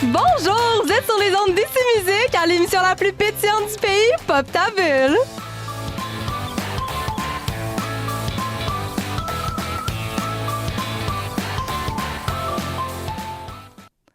Bonjour, vous êtes sur les ondes d'Ici Musique à l'émission la plus pétillante du pays, Pop ta bulle.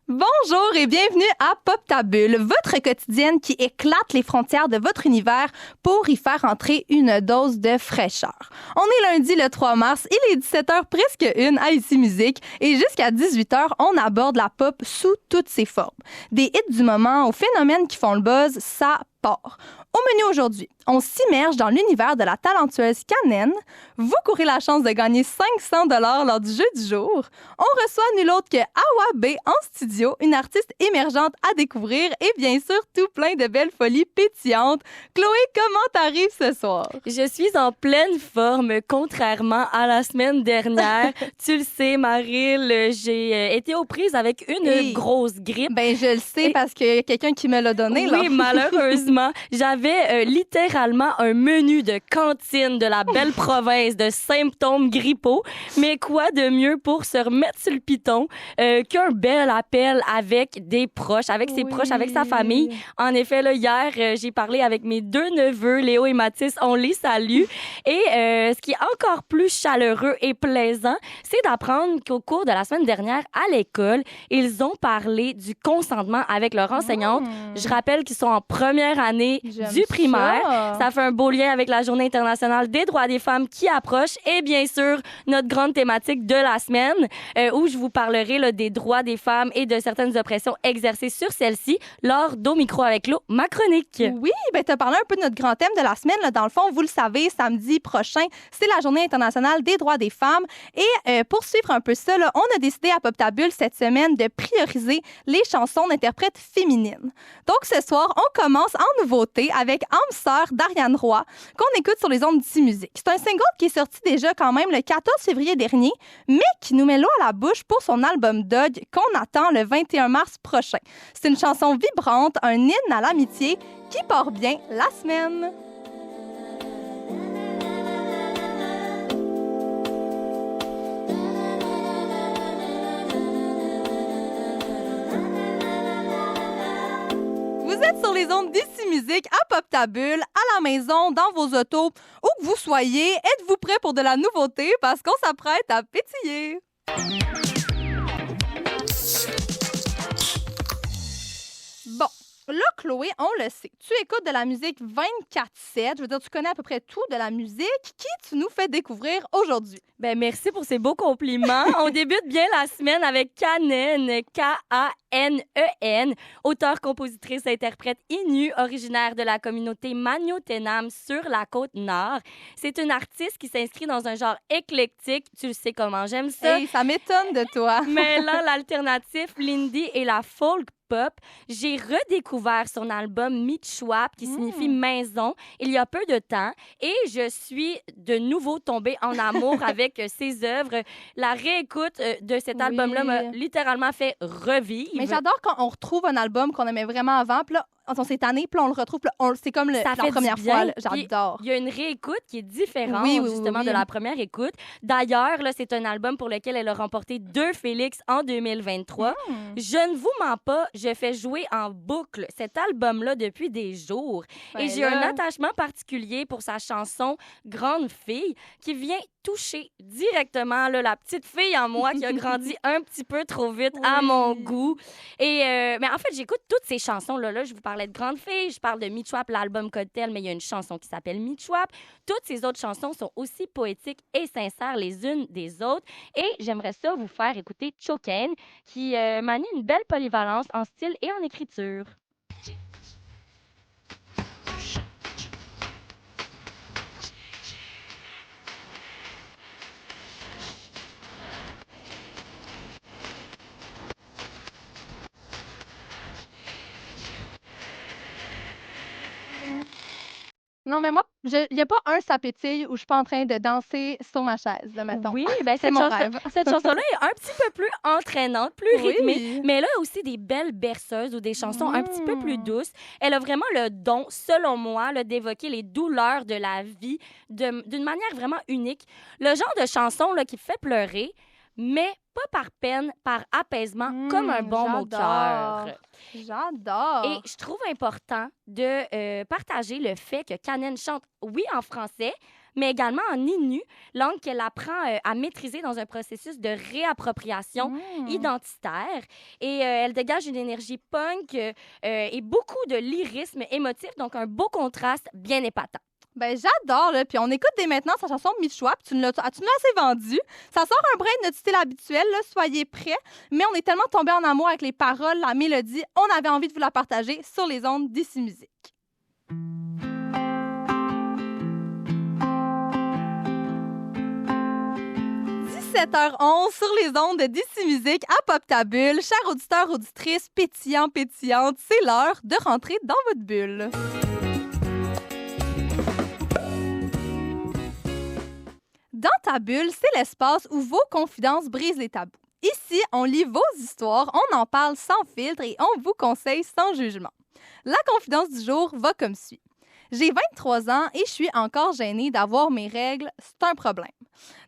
Bonjour et bienvenue à Pop ta bulle, votre quotidienne qui éclate les frontières de votre univers pour y faire entrer une dose de fraîcheur. On est lundi le 3 mars, il est 17h presque une à Ici Musique et jusqu'à 18h, on aborde la pop sous toutes ses formes. Des hits du moment aux phénomènes qui font le buzz, ça part. Au menu aujourd'hui, on s'immerge dans l'univers de la talentueuse Kanen. Vous courez la chance de gagner 500 $ lors du jeu du jour. On reçoit nul autre que Awa B en studio, une artiste émergente à découvrir et bien sûr tout plein de belles folies pétillantes. Chloé, comment t'arrives ce soir? Je suis en pleine forme, contrairement à la semaine dernière. Tu le sais, Maryl, j'ai été aux prises avec une grosse grippe. Ben, je le sais parce qu'il y a quelqu'un qui me l'a donné. Oui, malheureusement. J'avais littéralement un menu de cantine de la belle province de symptômes grippaux. Mais quoi de mieux pour se remettre sur le piton qu'un bel appel avec des proches, avec ses proches, avec sa famille. En effet, là, hier, j'ai parlé avec mes deux neveux, Léo et Mathis. On les salue. Et ce qui est encore plus chaleureux et plaisant, c'est d'apprendre qu'au cours de la semaine dernière, à l'école, ils ont parlé du consentement avec leur enseignante. Je rappelle qu'ils sont en première année du primaire. Ça fait un beau lien avec la Journée internationale des droits des femmes qui approche et bien sûr notre grande thématique de la semaine où je vous parlerai là, des droits des femmes et de certaines oppressions exercées sur celles-ci lors d'Au micro avec l'eau, ma chronique. Oui, ben tu as parlé un peu de notre grand thème de la semaine. Là. Dans le fond, vous le savez, samedi prochain, c'est la Journée internationale des droits des femmes. Et pour suivre un peu ça, là, on a décidé à Pop ta bulle cette semaine de prioriser les chansons d'interprètes féminines. Donc ce soir, on commence en nouveauté avec Âme sœur d'Ariane Roy, qu'on écoute sur les ondes d'Ici Musique. C'est un single qui est sorti déjà quand même le 14 février dernier, mais qui nous met l'eau à la bouche pour son album Dog qu'on attend le 21 mars prochain. C'est une chanson vibrante, un hymne à l'amitié qui part bien la semaine. Vous êtes sur les ondes d'Ici Musique à Pop ta bulle, à la maison, dans vos autos, où que vous soyez. Êtes-vous prêts pour de la nouveauté parce qu'on s'apprête à pétiller? Bon, là, Chloé, on le sait. Tu écoutes de la musique 24/7. Je veux dire, tu connais à peu près tout de la musique. Qui tu nous fais découvrir aujourd'hui? Ben merci pour ces beaux compliments. On débute bien la semaine avec Kanen, K-A-N-E-N, auteure, compositrice, interprète Innu, originaire de la communauté Magnotenam sur la Côte-Nord. C'est une artiste qui s'inscrit dans un genre éclectique. Tu le sais comment j'aime ça. Hey, ça m'étonne de toi. Mêlant l'alternatif, l'indie et la folk pop. J'ai redécouvert son album Michwap, qui signifie maison, il y a peu de temps, et je suis de nouveau tombée en amour avec ses œuvres. La réécoute de cet album-là m'a littéralement fait revivre. Mais j'adore quand on retrouve un album qu'on aimait vraiment avant, puis là, on s'est tanné, puis là, on le retrouve, puis là, c'est comme la première fois. Là, j'adore. Il y a une réécoute qui est différente, justement, de la première écoute. D'ailleurs, là, c'est un album pour lequel elle a remporté 2 Félix en 2023. Je ne vous mens pas, je fais jouer en boucle cet album-là depuis des jours. Et j'ai un attachement particulier pour sa chanson « Grande fille » qui vient toucher directement là, la petite fille en moi qui a grandi un petit peu trop vite à mon goût. Et mais en fait, j'écoute toutes ces chansons-là. Je vous parlais de Grande fille, je parle de Michwap, l'album Cocktail, mais il y a une chanson qui s'appelle Michwap. Toutes ces autres chansons sont aussi poétiques et sincères les unes des autres. Et j'aimerais ça vous faire écouter Choken, qui manie une belle polyvalence en style et en écriture. Non, mais moi, il n'y a pas un sapétille où je suis pas en train de danser sur ma chaise, là, mettons. Oui, ben c'est mon rêve. Cette chanson-là est un petit peu plus entraînante, plus rythmée, mais elle a aussi des belles berceuses ou des chansons un petit peu plus douces. Elle a vraiment le don, selon moi, là, d'évoquer les douleurs de la vie d'une manière vraiment unique. Le genre de chanson là, qui fait pleurer, mais pas par peine, par apaisement, comme un bon mot j'adore. cœur. J'adore. Et je trouve important de partager le fait que Kanen chante, oui, en français, mais également en Innu, langue qu'elle apprend à maîtriser dans un processus de réappropriation identitaire. Et elle dégage une énergie punk et beaucoup de lyrisme émotif, donc un beau contraste bien épatant. Ben, j'adore, là. Puis on écoute dès maintenant sa chanson Michoua, puis tu nous l'as assez vendue. Ça sort un brin de notre style habituel, là. Soyez prêts. Mais on est tellement tombés en amour avec les paroles, la mélodie, on avait envie de vous la partager sur les ondes d'Ici Musique. 17h11 sur les ondes d'Ici Musique à Pop ta Bulle. Chers auditeurs, auditrices, pétillantes, c'est l'heure de rentrer dans votre bulle. Dans ta bulle, c'est l'espace où vos confidences brisent les tabous. Ici, on lit vos histoires, on en parle sans filtre et on vous conseille sans jugement. La confidence du jour va comme suit. J'ai 23 ans et je suis encore gênée d'avoir mes règles, c'est un problème.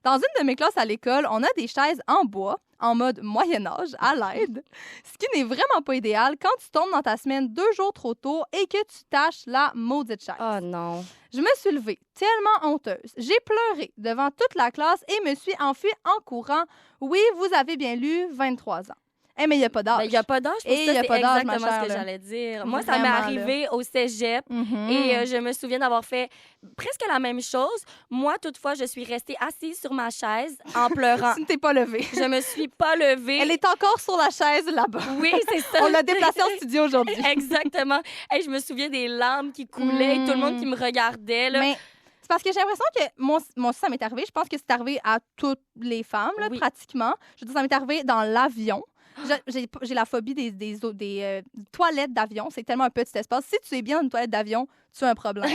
Dans une de mes classes à l'école, on a des chaises en bois, en mode Moyen-Âge, à l'aide, ce qui n'est vraiment pas idéal quand tu tombes dans ta semaine 2 jours trop tôt et que tu tâches la maudite chaise. Oh non. Je me suis levée, tellement honteuse. J'ai pleuré devant toute la classe et me suis enfuie en courant. Oui, vous avez bien lu, 23 ans. Eh, mais il n'y a pas d'âge. Il n'y a pas d'âge pour ça, Et y a c'est pas d'âge, exactement ma chère, ce que là. j'allais dire. Moi, ça m'est Vraiment, arrivé au cégep et je me souviens d'avoir fait presque la même chose. Moi, toutefois, je suis restée assise sur ma chaise en pleurant. Tu ne t'es pas levée. Je me suis pas levée. Elle est encore sur la chaise là-bas. Oui, c'est ça. On l'a déplacée en studio aujourd'hui. Exactement. Hey, je me souviens des larmes qui coulaient, tout le monde qui me regardait. Là. Mais c'est parce que j'ai l'impression que moi aussi, ça m'est arrivé. Je pense que c'est arrivé à toutes les femmes, là, Oui. pratiquement. Je veux dire, ça m'est arrivé dans l'avion. J'ai la phobie des toilettes d'avion. C'est tellement un petit espace. Si tu es bien dans une toilette d'avion, tu as un problème.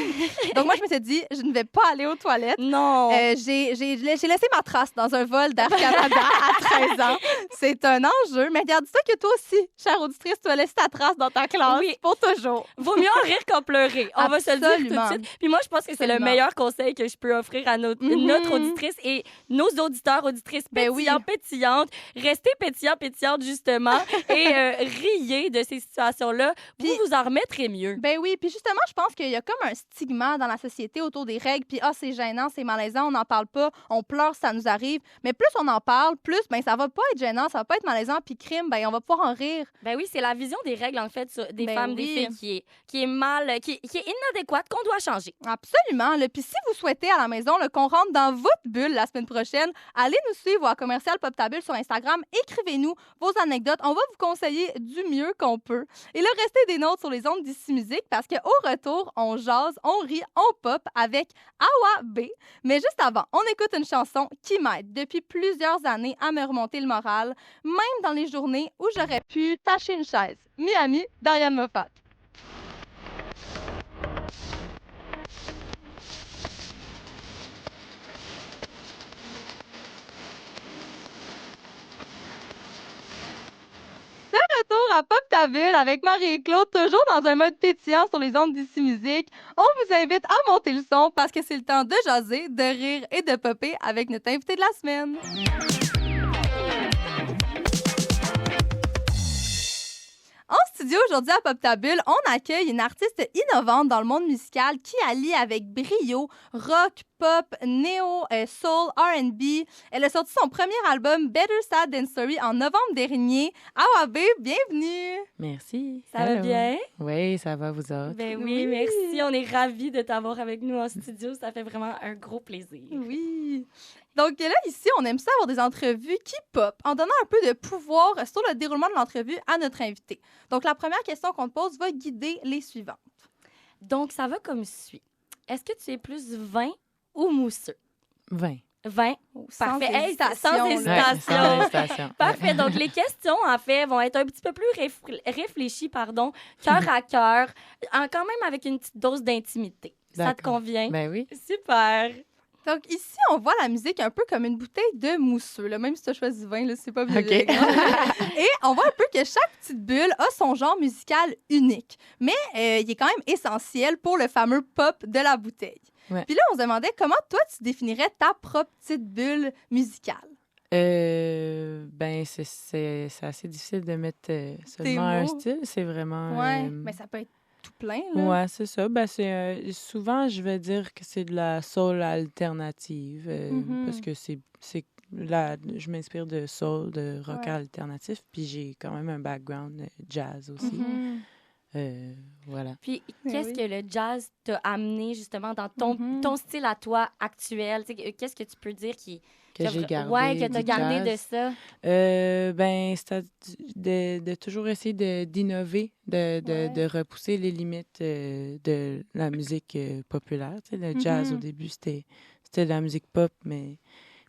Donc, moi, je me suis dit, je ne vais pas aller aux toilettes. Non. J'ai laissé ma trace dans un vol d'Air Canada à 13 ans. C'est un enjeu. Mais regarde ça que toi aussi, chère auditrice, tu as laissé ta trace dans ta classe Oui. pour toujours. Vaut mieux en rire qu'en pleurer. On va se le dire tout Absolument. de suite. Puis moi, je pense que c'est le Absolument. meilleur conseil que je peux offrir à notre auditrice et nos auditeurs, auditrices Ben oui. pétillantes. Restez pétillantes, justement, et riez de ces situations-là. Puis- Vous en remettrez mieux. Ben oui, puis justement, je pense qu'il y a comme un stigma dans la société autour des règles, puis c'est gênant, c'est malaisant, on n'en parle pas, on pleure, ça nous arrive. Mais plus on en parle, plus ben ça va pas être gênant, ça va pas être malaisant, puis crime, ben on va pouvoir en rire. Ben oui, c'est la vision des règles, en fait, des Ben femmes, oui. des filles qui est mal, qui est inadéquate, qu'on doit changer. Absolument. Puis si vous souhaitez à la maison qu'on rentre dans votre bulle la semaine prochaine, allez nous suivre à Commercial Pop ta Bulle sur Instagram, écrivez-nous vos anecdotes, on va vous conseiller du mieux qu'on peut. Et là, restez des notes sur les ondes d'Ici Musique parce qu'au retour, on jase, on rit, on pop avec Awa B. Mais juste avant, on écoute une chanson qui m'aide depuis plusieurs années à me remonter le moral, même dans les journées où j'aurais pu tâcher une chaise. Miami, d'Ariane Moffat. Retour à Pop ta Bulle avec Marie-Claude, toujours dans un mode pétillant sur les ondes d'Ici Musique. On vous invite à monter le son parce que c'est le temps de jaser, de rire et de popper avec notre invité de la semaine. En studio aujourd'hui à Pop ta Bulle, on accueille une artiste innovante dans le monde musical qui allie avec brio rock, pop, néo, soul, R&B. Elle a sorti son premier album Better Sad Than Sorry en novembre dernier. Awa B, bienvenue! Merci. Ça va Hello. bien? Oui, ça va, vous autres? Ben oui, Oui. merci. On est ravis de t'avoir avec nous en studio. Ça fait vraiment un gros plaisir. Oui. Donc là, ici, on aime ça avoir des entrevues qui pop en donnant un peu de pouvoir sur le déroulement de l'entrevue à notre invité. Donc, la première question qu'on te pose va guider les suivantes. Donc, ça va comme suit. Est-ce que tu es plus vin ou mousseux? 20. Vin. Sans Parfait. Hey, hésitation, sans là. hésitation. sans hésitation. Parfait. Donc, les questions, en fait, vont être un petit peu plus réfléchies, cœur à cœur, quand même avec une petite dose d'intimité. Ça te D'accord. convient? Ben oui. Super. Donc, ici, on voit la musique un peu comme une bouteille de mousseux. Là. Même si tu as choisi vin, là, c'est pas bien. OK. Et on voit un peu que chaque petite bulle a son genre musical unique. Mais il est quand même essentiel pour le fameux pop de la bouteille. Ouais. Puis là, on se demandait comment toi, tu définirais ta propre petite bulle musicale. Ben, c'est assez difficile de mettre seulement un mots. style. C'est vraiment... Ouais, mais ça peut être tout plein, là. Ouais, c'est ça. Ben, souvent, je vais dire que c'est de la soul alternative parce que là, je m'inspire de soul, de rock Ouais. alternatif, puis j'ai quand même un background jazz aussi. Mhm. Voilà. Puis, Mais qu'est-ce oui. que le jazz t'a amené justement dans Mhm. ton style à toi actuel? Tu sais, qu'est-ce que tu peux dire Que j'ai gardé Ouais, que t'as du gardé de jazz. ça. Ben, c'est de toujours essayer d'innover, Ouais. de repousser les limites de la musique populaire. Tu sais, le jazz, au Mhm. début, c'était de la musique pop, mais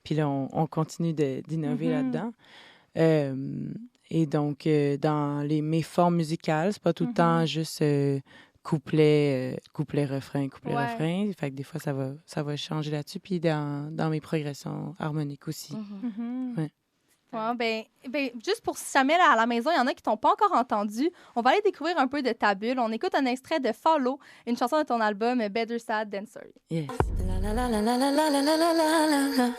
puis là, on continue d'innover Mhm. là-dedans. Et donc, dans mes formes musicales, c'est pas tout le temps juste couplet, refrain, couplet, Ouais. refrain. Fait que des fois, ça va changer là-dessus. Puis dans mes progressions harmoniques aussi. Mhm. Ouais. Ouais, ben, juste pour si jamais là, à la maison, il y en a qui t'ont pas encore entendu, on va aller découvrir un peu de ta bulle. On écoute un extrait de Follow, une chanson de ton album Better Sad Than Sorry. Yes. La la la la la la la la la la la la la.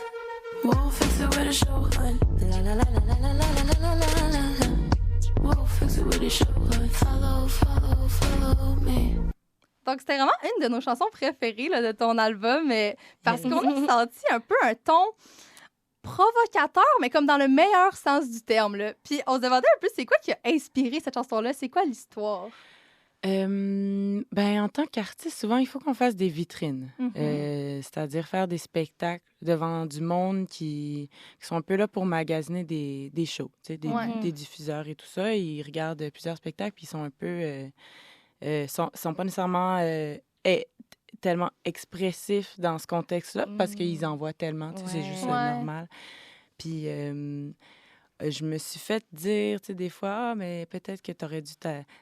We'll fix it with a show hun. La la la la la la la la la la la la. We'll fix it with a show hun. Follow, follow, follow me. Donc, c'était vraiment une de nos chansons préférées là, de ton album, parce qu'on a senti un peu un ton provocateur, mais comme dans le meilleur sens du terme. Là. Puis on se demandait un peu, c'est quoi qui a inspiré cette chanson-là? C'est quoi l'histoire? Ben, en tant qu'artiste, souvent, il faut qu'on fasse des vitrines. C'est-à-dire faire des spectacles devant du monde qui sont un peu là pour magasiner des shows, tu sais, des diffuseurs et tout ça. Ils regardent plusieurs spectacles, puis ils sont un peu... sont pas nécessairement tellement expressifs dans ce contexte-là parce qu'ils en voient tellement, tu sais, c'est juste normal. Puis je me suis fait dire, tu sais, des fois, ah, mais peut-être que tu aurais dû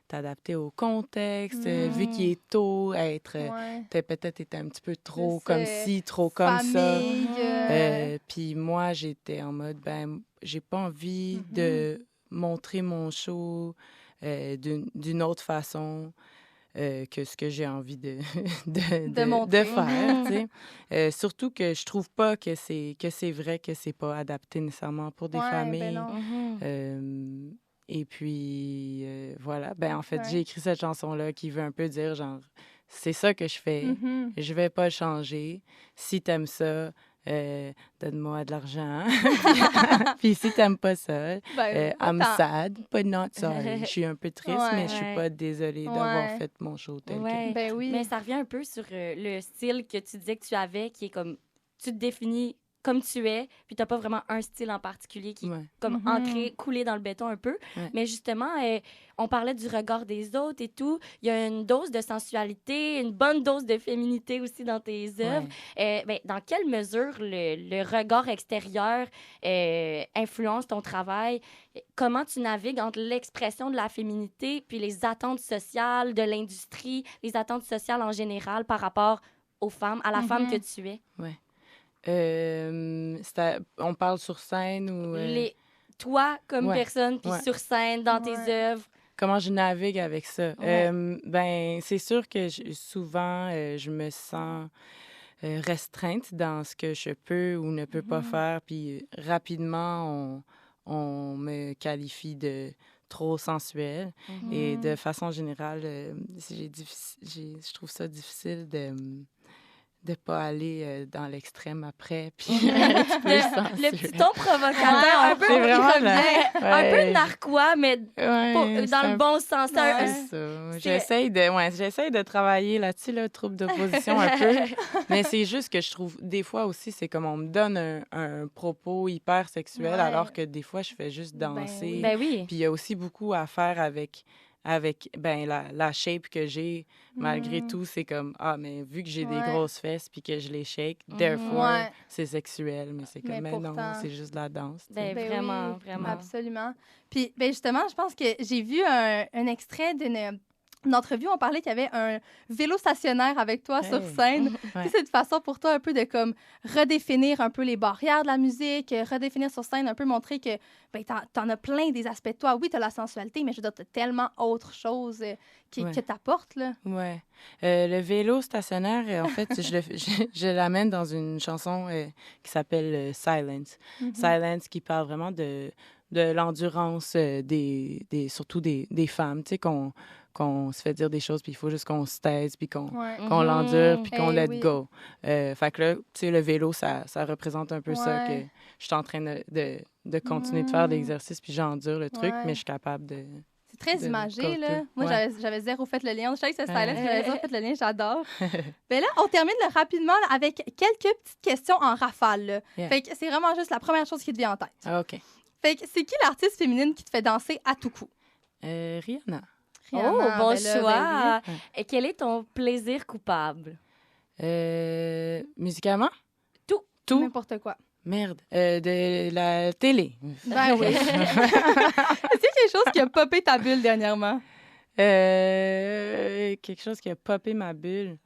t'adapter au contexte, vu qu'il est tôt, t'as peut-être été un petit peu trop comme ci, trop comme famille, ça. Puis moi, j'étais en mode, ben, j'ai pas envie de montrer mon show d'une autre façon. Que ce que j'ai envie de faire, tu sais. Surtout que je trouve pas que c'est vrai que c'est pas adapté nécessairement pour des familles. Ben non. Et puis, voilà. Ben, en fait, j'ai écrit cette chanson-là qui veut un peu dire, genre, c'est ça que je fais. Je vais pas le changer. Si t'aimes ça, donne-moi de l'argent. Puis si t'aimes pas ça, I'm sad, but not sorry. Je suis un peu triste, mais je suis pas désolée d'avoir fait mon show tel que. Ben oui. Mais ça revient un peu sur le style que tu disais que tu avais, qui est comme... Tu te définis comme tu es, puis t'as pas vraiment un style en particulier qui est comme ancré, coulé dans le béton un peu. Mais justement, on parlait du regard des autres et tout. Il y a une dose de sensualité, une bonne dose de féminité aussi dans tes œuvres. Ben, dans quelle mesure le regard extérieur influence ton travail? Comment tu navigues entre l'expression de la féminité puis les attentes sociales de l'industrie, les attentes sociales en général par rapport aux femmes, à la femme que tu es? Ouais. On parle sur scène ou... Toi, comme personne, puis sur scène, dans tes œuvres. Comment je navigue avec ça? Ben, c'est sûr que souvent, je me sens restreinte dans ce que je peux ou ne peux pas faire. Puis rapidement, on me qualifie de trop sensuelle. Et de façon générale, je trouve ça difficile de pas aller dans l'extrême après, puis le petit ton provocateur, un peu, c'est vraiment un peu narquois, mais dans le bon sens. J'essaie de travailler là-dessus, le trouble d'opposition un peu, mais c'est juste que je trouve, des fois aussi, c'est comme on me donne un propos hyper sexuel, alors que des fois, je fais juste danser. Ben oui. Puis il y a aussi beaucoup à faire avec ben la shape que j'ai, malgré tout, c'est comme, mais vu que j'ai des grosses fesses puis que je les shake, therefore, c'est sexuel, mais c'est comme, mais non, c'est juste de la danse. Ben vraiment, vraiment. Absolument. Puis, ben justement, je pense que j'ai vu un extrait d'une entrevue, on parlait qu'il y avait un vélo stationnaire avec toi sur scène. C'est une façon pour toi un peu de comme redéfinir un peu les barrières de la musique, redéfinir sur scène, un peu montrer que ben, t'en as plein des aspects de toi. Oui, t'as la sensualité, mais je veux dire, t'as tellement autre chose que t'apportes, là. Ouais. Le vélo stationnaire, en fait, je l'amène dans une chanson qui s'appelle Silence. Silence, qui parle vraiment de de l'endurance surtout des femmes, tu sais, qu'on se fait dire des choses, puis il faut juste qu'on se taise, puis qu'on l'endure, puis qu'on let go. Fait que là, tu sais, le vélo, ça représente un peu ça, que je suis en train de continuer de faire l'exercice, puis j'endure le truc, mais je suis capable de... C'est très imagé, là. Moi, j'avais zéro fait le lien. Je savais que ça stylait, j'avais zéro fait le lien, j'adore. Ben là, on termine rapidement avec quelques petites questions en rafale, là. Fait que c'est vraiment juste la première chose qui te vient en tête. Ah, OK. Fait que c'est qui l'artiste féminine qui te fait danser à tout coup? Rihanna. Oh, bon choix. Ben Et quel est ton plaisir coupable? Musicalement? Tout. N'importe quoi. Merde. De la télé. Ben oui. Est-ce qu'il y a quelque chose qui a popé ta bulle dernièrement? Quelque chose qui a popé ma bulle.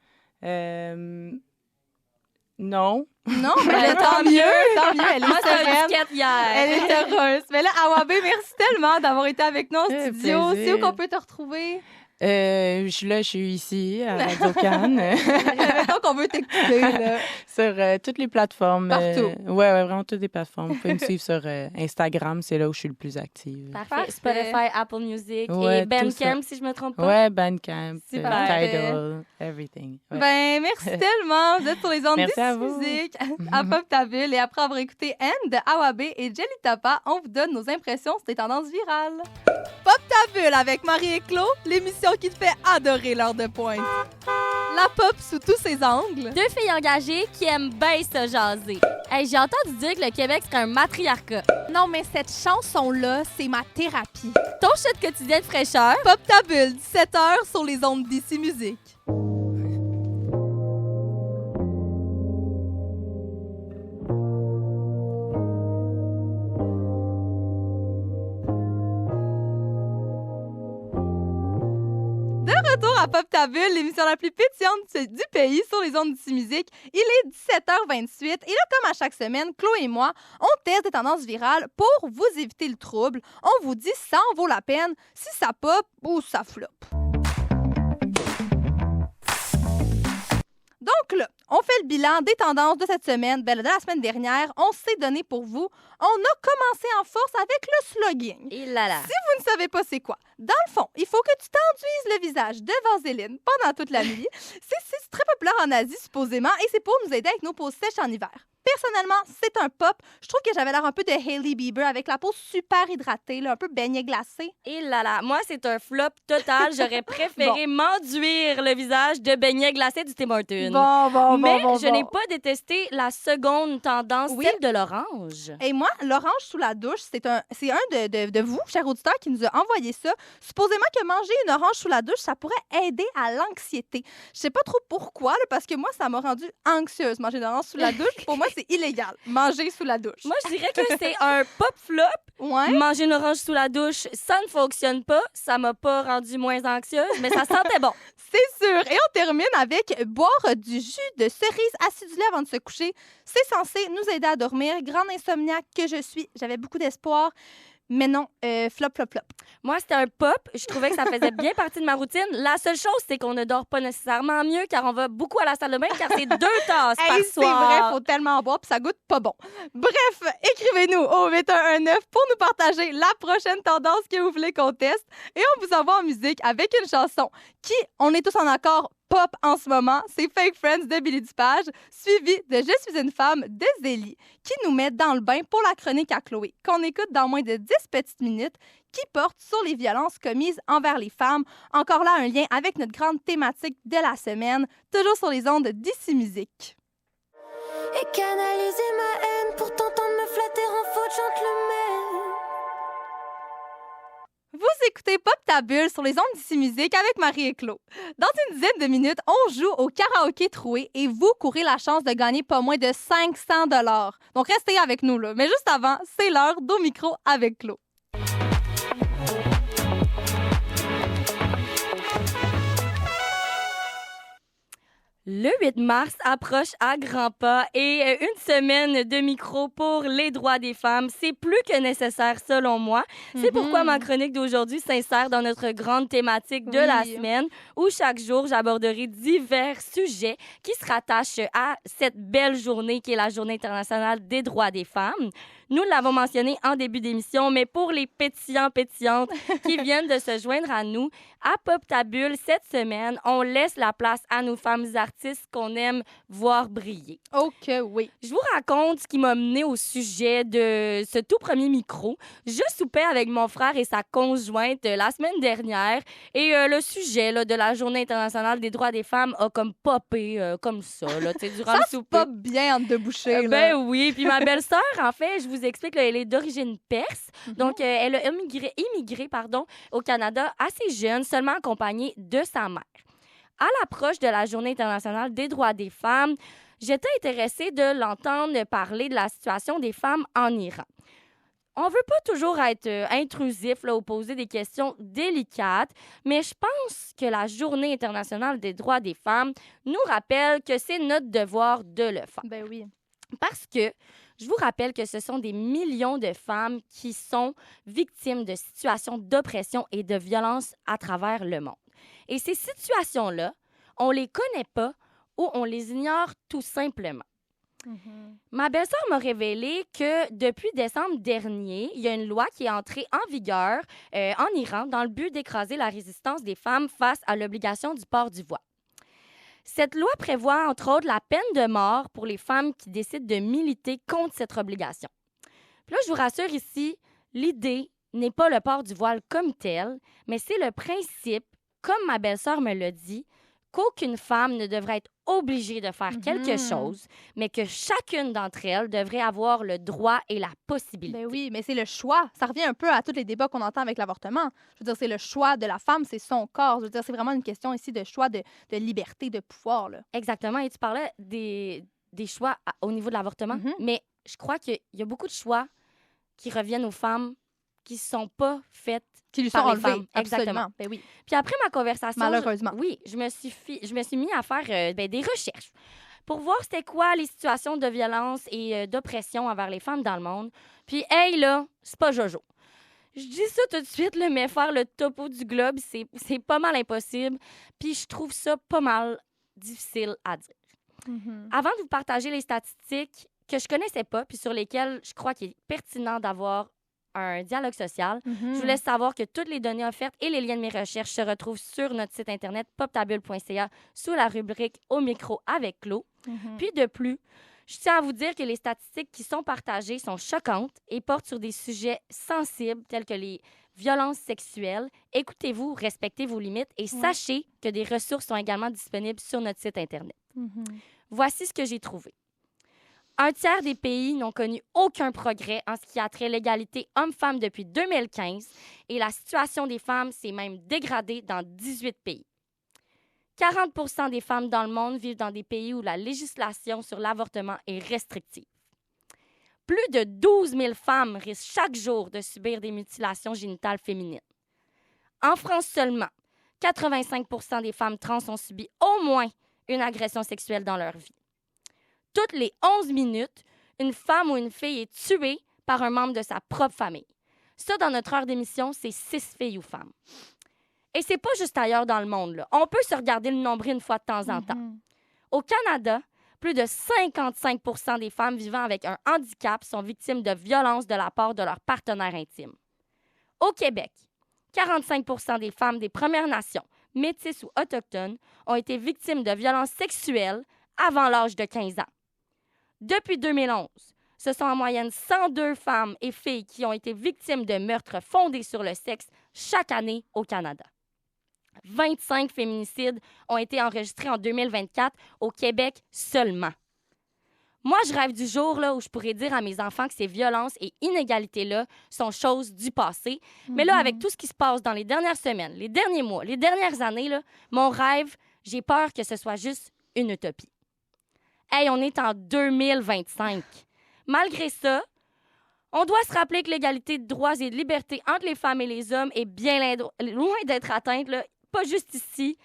Non. Non, mais tant mieux. Tant mieux. Elle est sereine. Hier. Elle est heureuse. Mais là, Awabé, merci tellement d'avoir été avec nous en studio. Plaisir. C'est où qu'on peut te retrouver? Je suis ici, à Radio-Can. Mettons qu'on veut t'écouter, là. Sur toutes les plateformes. Partout. Ouais, vraiment toutes les plateformes. Vous pouvez me suivre sur Instagram, c'est là où je suis le plus active. Parfait. Spotify, Apple Music Ouais, et Bandcamp, si je me trompe pas. Ouais, Bandcamp, Super. Tidal, everything. Ouais. Ben, merci tellement. Vous êtes sur les ondes Merci à de vous. musique à Pop Ta Bulle. Et après avoir écouté N de Awabé et Jelly Tapa, on vous donne nos impressions sur des tendances virales. Pop Ta Bulle avec Marie et Claude, l'émission qui te fait adorer l'heure de pointe. La pop sous tous ses angles. Deux filles engagées qui aiment bien se jaser. Hey, j'ai entendu dire que le Québec serait un matriarcat. Non, mais cette chanson-là, c'est ma thérapie. Ton shot quotidien de fraîcheur. Pop Ta Bulle, 17h sur les ondes d'ici Musique. Retour à Pop Ta Bulle, l'émission la plus pétillante du pays sur les ondes d'ici Musique. Il est 17h28 et là, comme à chaque semaine, Chloé et moi, on teste des tendances virales pour vous éviter le trouble. On vous dit si ça en vaut la peine, si ça pop ou ça floppe. Donc là, on fait le bilan des tendances de cette semaine. Ben, de la semaine dernière, on s'est donné pour vous. On a commencé en force avec le slogging. Et là là. Si vous ne savez pas c'est quoi, dans le fond, il faut que tu t'enduises le visage de vaseline pendant toute la nuit. C'est très populaire en Asie, supposément, et c'est pour nous aider avec nos peaux sèches en hiver. Personnellement, c'est un pop. Je trouve que j'avais l'air un peu de Hailey Bieber avec la peau super hydratée, là, un peu beignet glacé. Et là là. Moi, c'est un flop total. J'aurais préféré m'enduire le visage de beignet glacé du Tim Hortons. Mais je n'ai pas détesté la seconde tendance, celle de l'orange. Et moi, l'orange sous la douche, c'est un de vous, chers auditeurs, qui nous a envoyé ça. Supposément que manger une orange sous la douche, ça pourrait aider à l'anxiété. Je sais pas trop pourquoi, là, parce que moi, ça m'a rendue anxieuse, manger une orange sous la douche. Pour moi, c'est illégal, manger sous la douche. Moi, je dirais que c'est un pop flop. Ouais. Manger une orange sous la douche, ça ne fonctionne pas. Ça m'a pas rendue moins anxieuse, mais ça sentait bon. C'est sûr. Et on termine avec boire du jus de cerise acidulé avant de se coucher. C'est censé nous aider à dormir. Grande insomniaque que je suis, j'avais beaucoup d'espoir. Mais non, flop. Moi, c'était un pop. Je trouvais que ça faisait bien partie de ma routine. La seule chose, c'est qu'on ne dort pas nécessairement mieux car on va beaucoup à la salle de bain car c'est 2 tasses par soir. C'est vrai, il faut tellement en boire puis ça goûte pas bon. Bref, écrivez-nous au 8119 pour nous partager la prochaine tendance que vous voulez qu'on teste. Et on vous envoie en musique avec une chanson qui, on est tous en accord, pop en ce moment, c'est Fake Friends de Billy Dupage, suivi de Je suis une femme de Zélie, qui nous met dans le bain pour la chronique à Chloé, qu'on écoute dans moins de 10 petites minutes, qui porte sur les violences commises envers les femmes. Encore là, un lien avec notre grande thématique de la semaine, toujours sur les ondes d'ici Musique. Et canaliser ma haine pour t'entendre me flatter en faute gentleman. Vous écoutez Pop Ta Bulle sur les ondes d'ici Musique avec Marie et Claude. Dans une dizaine de minutes, on joue au karaoké troué et vous courez la chance de gagner pas moins de 500 $. Donc restez avec nous, là. Mais juste avant, c'est l'heure d'au micro avec Claude. Le 8 mars approche à grands pas et une semaine de micro pour les droits des femmes, c'est plus que nécessaire selon moi. C'est pourquoi ma chronique d'aujourd'hui s'insère dans notre grande thématique de la semaine où chaque jour j'aborderai divers sujets qui se rattachent à cette belle journée qui est la Journée internationale des droits des femmes. Nous l'avons mentionné en début d'émission, mais pour les pétillantes qui viennent de se joindre à nous, à Pop ta Bulle, cette semaine, on laisse la place à nos femmes artistes qu'on aime voir briller. OK, oui. Je vous raconte ce qui m'a mené au sujet de ce tout premier micro. Je soupais avec mon frère et sa conjointe la semaine dernière et le sujet là, de la Journée internationale des droits des femmes a comme popé comme ça, là, durant le Ça se souper. pop bien entre deux bouchées. là. Ben oui, puis ma belle-sœur, en fait, je vous explique, là, elle est d'origine perse. Mhm. Donc, elle a immigré au Canada assez jeune, seulement accompagnée de sa mère. À l'approche de la Journée internationale des droits des femmes, j'étais intéressée de l'entendre parler de la situation des femmes en Iran. On veut pas toujours être intrusif là, ou poser des questions délicates, mais je pense que la Journée internationale des droits des femmes nous rappelle que c'est notre devoir de le faire. Ben oui. Parce que je vous rappelle que ce sont des millions de femmes qui sont victimes de situations d'oppression et de violence à travers le monde. Et ces situations-là, on les connaît pas ou on les ignore tout simplement. Ma belle-sœur m'a révélé que depuis décembre dernier, il y a une loi qui est entrée en vigueur en Iran dans le but d'écraser la résistance des femmes face à l'obligation du port du voile. Cette loi prévoit, entre autres, la peine de mort pour les femmes qui décident de militer contre cette obligation. Puis là, je vous rassure ici, l'idée n'est pas le port du voile comme tel, mais c'est le principe, comme ma belle-sœur me l'a dit, qu'aucune femme ne devrait être obligée de faire quelque chose, mais que chacune d'entre elles devrait avoir le droit et la possibilité. Ben oui, mais c'est le choix. Ça revient un peu à tous les débats qu'on entend avec l'avortement. Je veux dire, c'est le choix de la femme, c'est son corps. Je veux dire, c'est vraiment une question ici de choix, de liberté, de pouvoir. Là. Exactement. Et tu parlais des choix au niveau de l'avortement, mais je crois qu'il y a beaucoup de choix qui reviennent aux femmes qui ne sont pas faites qui lui sont par les enlevées. femmes. Exactement. Ben oui. Puis après ma conversation... Malheureusement. je me suis mis à faire des recherches pour voir c'était quoi les situations de violence et d'oppression envers les femmes dans le monde. Puis, hey, là, c'est pas jojo. Je dis ça tout de suite, là, mais faire le topo du globe, c'est pas mal impossible. Puis je trouve ça pas mal difficile à dire. Avant de vous partager les statistiques que je connaissais pas, puis sur lesquelles je crois qu'il est pertinent d'avoir un dialogue social, je vous laisse savoir que toutes les données offertes et les liens de mes recherches se retrouvent sur notre site internet poptabule.ca sous la rubrique « Au micro avec Claude ». Puis de plus, je tiens à vous dire que les statistiques qui sont partagées sont choquantes et portent sur des sujets sensibles tels que les violences sexuelles. Écoutez-vous, respectez vos limites et sachez que des ressources sont également disponibles sur notre site internet. Voici ce que j'ai trouvé. 1/3 des pays n'ont connu aucun progrès en ce qui a trait l'égalité homme-femme depuis 2015 et la situation des femmes s'est même dégradée dans 18 pays. 40% des femmes dans le monde vivent dans des pays où la législation sur l'avortement est restrictive. Plus de 12 000 femmes risquent chaque jour de subir des mutilations génitales féminines. En France seulement, 85% des femmes trans ont subi au moins une agression sexuelle dans leur vie. Toutes les 11 minutes, une femme ou une fille est tuée par un membre de sa propre famille. Ça, dans notre heure d'émission, c'est 6 filles ou femmes. Et c'est pas juste ailleurs dans le monde, là. On peut se regarder le nombril une fois de temps en temps. Au Canada, plus de 55% des femmes vivant avec un handicap sont victimes de violences de la part de leur partenaire intime. Au Québec, 45% des femmes des Premières Nations, métisses ou autochtones, ont été victimes de violences sexuelles avant l'âge de 15 ans. Depuis 2011, ce sont en moyenne 102 femmes et filles qui ont été victimes de meurtres fondés sur le sexe chaque année au Canada. 25 féminicides ont été enregistrés en 2024 au Québec seulement. Moi, je rêve du jour là, où je pourrais dire à mes enfants que ces violences et inégalités-là sont choses du passé. Mais là, avec tout ce qui se passe dans les dernières semaines, les derniers mois, les dernières années, là, mon rêve, j'ai peur que ce soit juste une utopie. Hey, on est en 2025. Malgré ça, on doit se rappeler que l'égalité de droits et de libertés entre les femmes et les hommes est bien loin d'être atteinte, là, pas juste ici,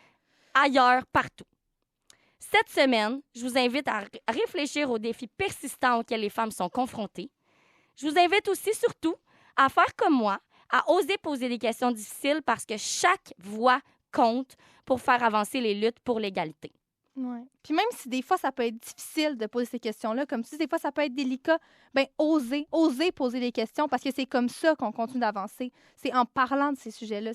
ailleurs, partout. Cette semaine, je vous invite à réfléchir aux défis persistants auxquels les femmes sont confrontées. Je vous invite aussi, surtout, à faire comme moi, à oser poser des questions difficiles parce que chaque voix compte pour faire avancer les luttes pour l'égalité. Ouais. Puis même si des fois, ça peut être difficile de poser ces questions-là, comme si des fois, ça peut être délicat, bien, oser poser des questions parce que c'est comme ça qu'on continue d'avancer. C'est en parlant de ces sujets-là.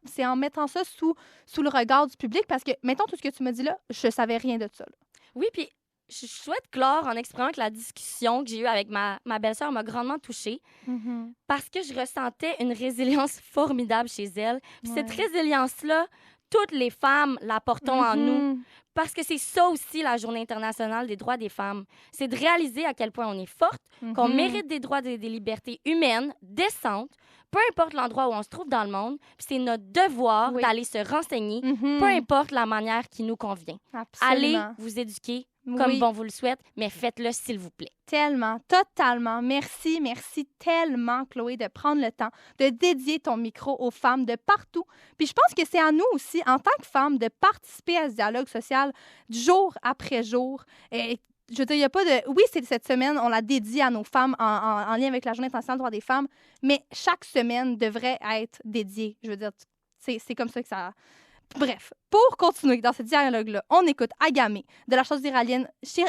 C'est en mettant ça sous le regard du public parce que, mettons, tout ce que tu me dis là, je savais rien de ça. Là. Oui, puis je souhaite clore en exprimant que la discussion que j'ai eue avec ma belle-sœur m'a grandement touchée parce que je ressentais une résilience formidable chez elle. Puis cette résilience-là, toutes les femmes la portons en nous. Parce que c'est ça aussi la Journée internationale des droits des femmes. C'est de réaliser à quel point on est forte, qu'on mérite des droits et des libertés humaines, décentes, peu importe l'endroit où on se trouve dans le monde. Puis c'est notre devoir d'aller se renseigner, peu importe la manière qui nous convient. Absolument. Allez vous éduquer comme bon vous le souhaite, mais faites-le s'il vous plaît. Tellement, totalement. Merci tellement, Chloé, de prendre le temps de dédier ton micro aux femmes de partout. Puis je pense que c'est à nous aussi, en tant que femmes, de participer à ce dialogue social jour après jour. Et je veux dire, il n'y a pas de... Oui, c'est cette semaine, on la dédie à nos femmes en lien avec la Journée internationale des droits des femmes, mais chaque semaine devrait être dédiée. Je veux dire, c'est comme ça que ça... Bref, pour continuer dans ce dialogue-là, on écoute Agamé de la chanteuse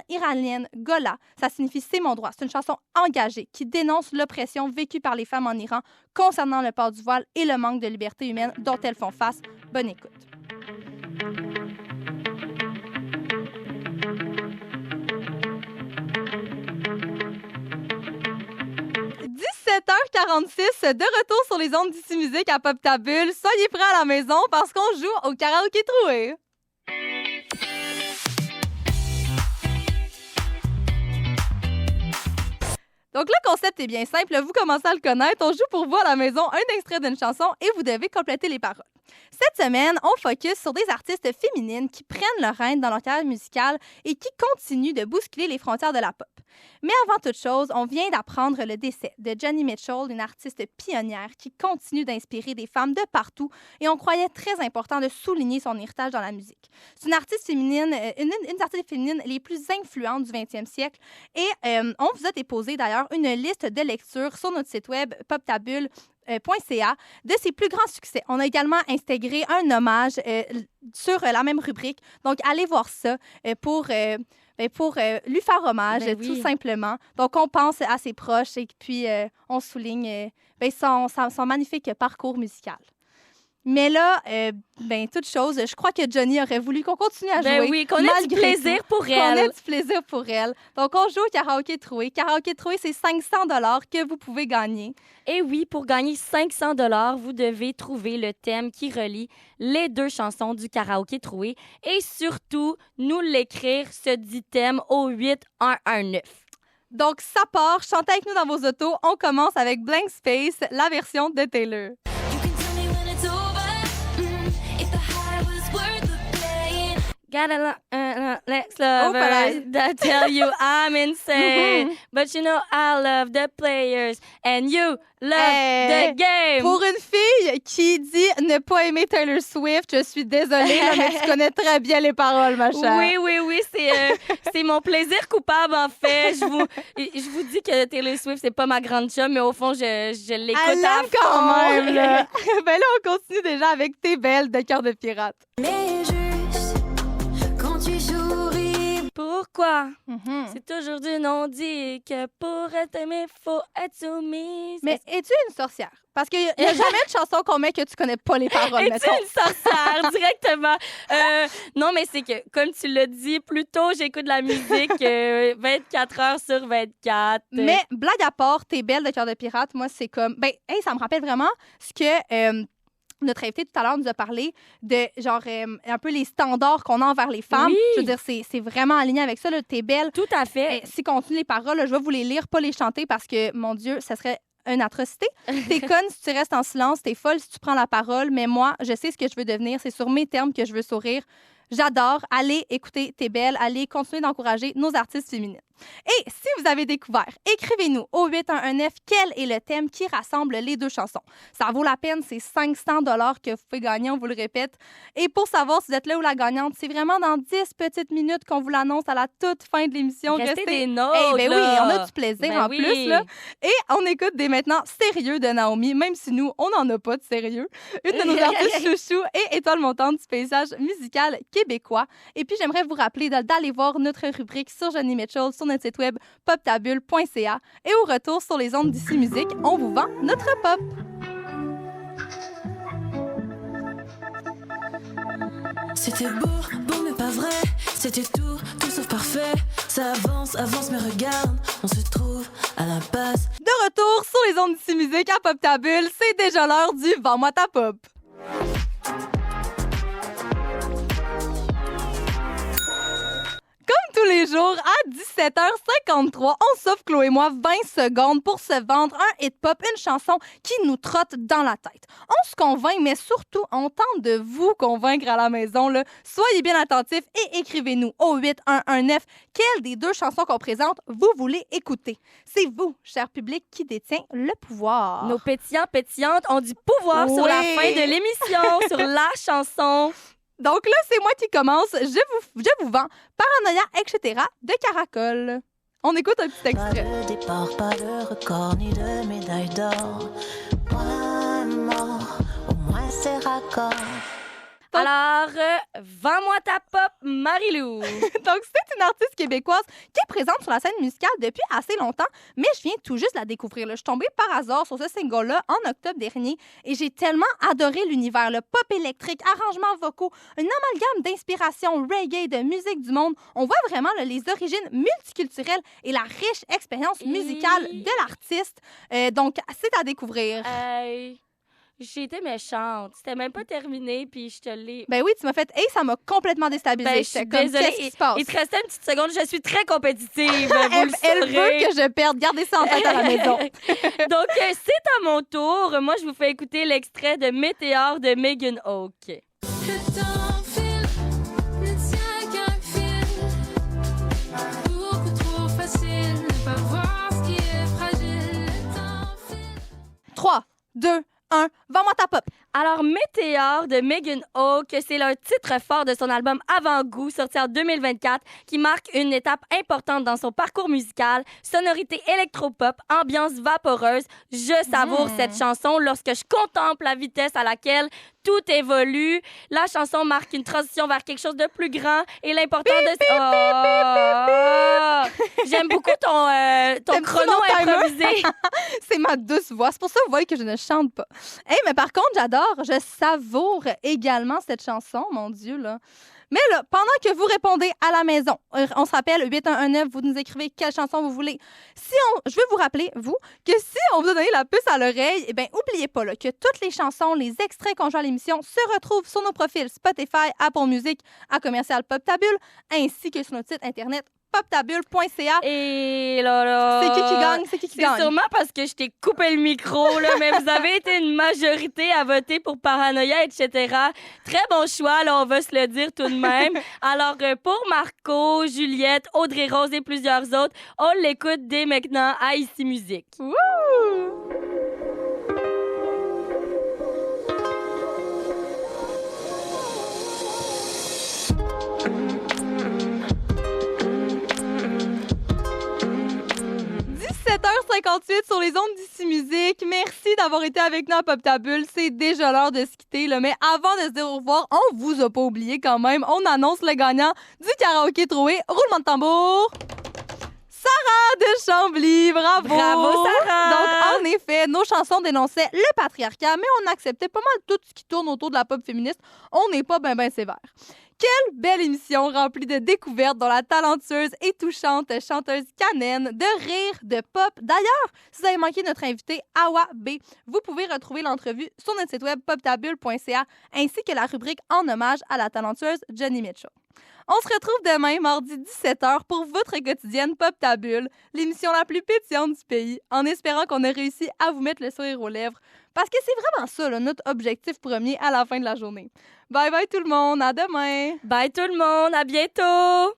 iranienne Gola. Ça signifie « C'est mon droit ». C'est une chanson engagée qui dénonce l'oppression vécue par les femmes en Iran concernant le port du voile et le manque de liberté humaine dont elles font face. Bonne écoute. 17h46, de retour sur les ondes d'ici musique à Pop Ta Bulle. Soyez prêts à la maison parce qu'on joue au karaoké troué. Donc, le concept est bien simple. Vous commencez à le connaître. On joue pour vous à la maison un extrait d'une chanson et vous devez compléter les paroles. Cette semaine, on focus sur des artistes féminines qui prennent leur règne dans leur carrière musicale et qui continuent de bousculer les frontières de la pop. Mais avant toute chose, on vient d'apprendre le décès de Joni Mitchell, une artiste pionnière qui continue d'inspirer des femmes de partout et on croyait très important de souligner son héritage dans la musique. C'est une artiste féminine, une des artistes féminines les plus influentes du 20e siècle et on vous a déposé d'ailleurs une liste de lecture sur notre site web poptabulle.ca de ses plus grands succès. On a également intégré un hommage sur la même rubrique. Donc, allez voir ça pour lui faire hommage, tout simplement. Donc, on pense à ses proches et puis on souligne son magnifique parcours musical. Mais là, toute chose, je crois que Joni aurait voulu qu'on continue à jouer. Oui, qu'on ait du plaisir pour elle. Qu'on ait du plaisir pour elle. Donc, on joue au karaoké troué. Karaoké troué, c'est 500 $ que vous pouvez gagner. Et oui, pour gagner 500 $, vous devez trouver le thème qui relie les deux chansons du karaoké troué et surtout nous l'écrire, ce dit thème, au 8119. Donc, ça part. Chantez avec nous dans vos autos. On commence avec Blank Space, la version de Taylor. Got a next lover that tell you I'm insane. But you know I love the players and you love the game. Pour une fille qui dit ne pas aimer Taylor Swift, je suis désolée, là, mais tu connais très bien les paroles, ma chère. Oui, c'est mon plaisir coupable, en fait. Je vous dis que Taylor Swift, c'est pas ma grande chum, mais au fond, je l'écoute Elle à l'aime fond. quand même, là. Ben là, on continue déjà avec T'es belle de Cœur de Pirate. Mais juste quand tu souris. Pourquoi? C'est toujours du non-dit que pour t'aimer, faut être soumise. Mais es-tu une sorcière? Parce qu'il n'y a jamais de chanson qu'on met que tu connais pas les paroles, Es-tu mettons. une sorcière, directement? Non, mais c'est que, comme tu l'as dit plus tôt, j'écoute de la musique 24 heures sur 24. Mais blague à part, T'es belle de Cœur de Pirate, moi, c'est comme... ça me rappelle vraiment ce que... notre invité tout à l'heure nous a parlé de genre un peu les standards qu'on a envers les femmes. Oui. Je veux dire, c'est vraiment aligné avec ça. Là, T'es belle. Tout à fait. Si continue les paroles, là, je vais vous les lire, pas les chanter parce que, mon Dieu, ça serait une atrocité. T'es conne si tu restes en silence, t'es folle si tu prends la parole, mais moi, je sais ce que je veux devenir. C'est sur mes termes que je veux sourire. J'adore. Allez écouter T'es belle. Allez continuer d'encourager nos artistes féminines. Et si vous avez découvert, écrivez-nous au 8119 quel est le thème qui rassemble les deux chansons. Ça vaut la peine, c'est 500 $ que vous pouvez gagner, on vous le répète. Et pour savoir si vous êtes là ou la gagnante, c'est vraiment dans 10 petites minutes qu'on vous l'annonce à la toute fin de l'émission. Restez des notes, ben oui, là. on a du plaisir Ben en oui. plus. Là. Et on écoute dès maintenant Sérieux de Naomi, même si nous, on n'en a pas de sérieux. Une de nos artistes chouchous et étoile montante du paysage musical québécois. Et puis, j'aimerais vous rappeler d'aller voir notre rubrique sur Johnny Mitchell sur notre site web poptabule.ca. Et au retour sur les ondes d'ici musique, on vous vend notre pop. C'était beau, beau mais pas vrai. C'était tout, tout sauf parfait. Ça avance, avance mais regarde, on se trouve à l'impasse. De retour sur les ondes d'ici musique à Pop Ta Bulle, c'est déjà l'heure du Vends-moi ta pop. Comme tous les jours, à 17h53, on s'offre, Chloé et moi, 20 secondes pour se vendre un hit-pop, une chanson qui nous trotte dans la tête. On se convainc, mais surtout, on tente de vous convaincre à la maison. Là. Soyez bien attentifs et écrivez-nous au 8119 quelle des deux chansons qu'on présente vous voulez écouter. C'est vous, cher public, qui détient le pouvoir. Nos pétillantes ont du pouvoir sur la Oui. fin de l'émission, sur la chanson. Donc là, c'est moi qui commence. Je vous vends Paranoia, etc. de Caracol. On écoute un petit Pas extrait. de départ, pas de record, ni de médaille d'or. Point mort, au moins c'est raccord. Alors, vends-moi ta pop, Marie-Lou. Donc, c'est une artiste québécoise qui est présente sur la scène musicale depuis assez longtemps, mais je viens tout juste de la découvrir. Là. Je suis tombée par hasard sur ce single-là en octobre dernier et j'ai tellement adoré l'univers, le pop électrique, arrangements vocaux, un amalgame d'inspiration reggae, de musique du monde. On voit vraiment là, les origines multiculturelles et la riche expérience musicale de l'artiste. Donc, c'est à découvrir. Hey, j'ai été méchante. C'était même pas terminé, puis je te l'ai... Ben oui, tu m'as fait « Hey, ça m'a complètement déstabilisée. Ben, je suis J'étais comme, désolée. qu'est-ce qui se passe? Il te restait une petite seconde. Je suis très compétitive. Elle veut que je perde. Gardez ça en tête à la maison. Donc, c'est à mon tour. Moi, je vous fais écouter l'extrait de Météore de Megan Hawk. Le temps file, ne tient qu'un fil. Beaucoup trop facile, ne pas voir ce qui est fragile. Le temps file. 3, 2, 1, vends-moi ta pop. Alors, Météore de Megan Hawk, c'est le titre fort de son album Avant-goût, sorti en 2024, qui marque une étape importante dans son parcours musical. Sonorité électropop, ambiance vaporeuse. Je savoure cette chanson lorsque je contemple la vitesse à laquelle tout évolue. La chanson marque une transition vers quelque chose de plus grand et l'important de... J'aime beaucoup ton chrono mon timer? improvisé. C'est ma douce voix. C'est pour ça que vous voyez que je ne chante pas. Hey, mais par contre, j'adore, je savoure également cette chanson, mon Dieu, là. Mais là, pendant que vous répondez à la maison, on se rappelle, 8119, vous nous écrivez quelle chanson vous voulez. Je veux vous rappeler, vous, que si on vous a donné la puce à l'oreille, eh bien, oubliez pas là, que toutes les chansons, les extraits qu'on joue à l'émission se retrouvent sur nos profils Spotify, Apple Music, à Commercial Pop Ta Bulle, ainsi que sur notre site internet poptabule.ca. Et là... C'est qui gagne? C'est qui C'est gagne? sûrement parce que je t'ai coupé le micro, là, mais vous avez été une majorité à voter pour Paranoia, etc. Très bon choix, là, on va se le dire tout de même. Alors, pour Marco, Juliette, Audrey Rose et plusieurs autres, on l'écoute dès maintenant à Ici Musique. Wouh! 7h58 sur les ondes d'ici musique. Merci d'avoir été avec nous à Pop Ta Bulle. C'est déjà l'heure de se quitter, là. Mais avant de se dire au revoir, on vous a pas oublié quand même. On annonce le gagnant du karaoké troué. Roulement de tambour. Sarah de Chambly, bravo! Bravo, Sarah! Donc, en effet, nos chansons dénonçaient le patriarcat, mais on acceptait pas mal tout ce qui tourne autour de la pop féministe. On n'est pas ben sévère. Quelle belle émission remplie de découvertes dont la talentueuse et touchante chanteuse Kanen, de rire, de pop. D'ailleurs, si vous avez manqué notre invité Awa B, vous pouvez retrouver l'entrevue sur notre site web poptabule.ca ainsi que la rubrique en hommage à la talentueuse Johnny Mitchell. On se retrouve demain, mardi 17h, pour votre quotidienne Pop Ta Bulle, l'émission la plus pétillante du pays, en espérant qu'on a réussi à vous mettre le sourire aux lèvres. Parce que c'est vraiment ça, là, notre objectif premier à la fin de la journée. Bye bye tout le monde, à demain! Bye tout le monde, à bientôt!